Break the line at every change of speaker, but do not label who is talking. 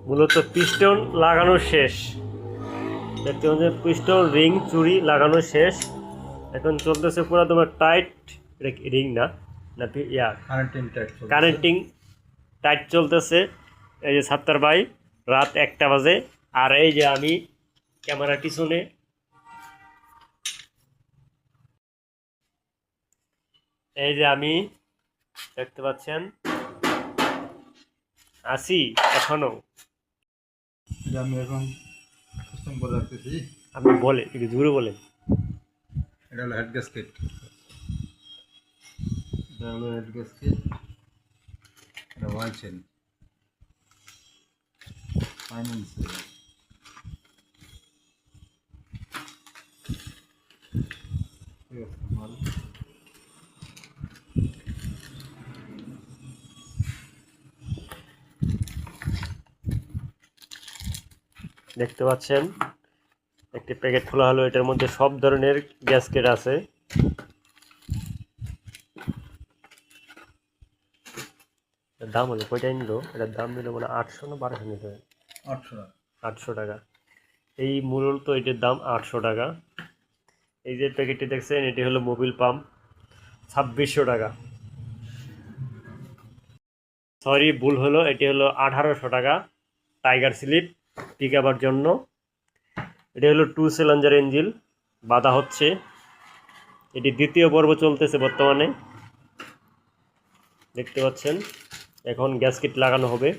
মূলত পিস্টন লাগানো শেষ। দেখতে পাচ্ছেন পিস্টন রিং চুড়ি লাগানো শেষ। এখন চলতেছে পুরো তোমার টাইট, রিং না না ইয়া কানেক্টিং টাইট চলতেছে। এই যে সাত্তার ভাই রাত 1টা বাজে, আর এই যে আমি ক্যামেরার পিছনে এই যে আমি দেখতে পাচ্ছেন আছি এখনো।
আমি এখন কাস্টম করে রাখতেছি।
আপনি বলে একটু জোরে বলে।
এটা হলো হেড গ্যাসকেট, এটা হলো হেড গ্যাসকেট, এটা ওয়াল চেন ফাইনান্স। ঠিক আছে মাল
দেখতে পাচ্ছেন একটি প্যাকেট খোলা হলো, এটার মধ্যে সব ধরনের গ্যাসকেট আছে। এটার দাম হলো কয়টা নিল, এটার দাম নিল মানে 800 না 1200 নিতে হয়।
800 টাকা।
800 টাকা। এই মূলত এটির দাম 800 টাকা। এই যে প্যাকেটটি দেখছেন এটি হলো মোবিল পাম্প, 2600 টাকা। সরি ভুল হলো, এটি হলো 1800 টাকা। টাইগার স্লিপ পিক আপের জন্য। এটি হলো 2 সিলিন্ডার ইঞ্জিন, বাধা হচ্ছে। এটি দ্বিতীয় পর্ব চলতেছে বর্তমানে, দেখতে পাচ্ছেন। এখন গ্যাসকেট লাগানো হবে।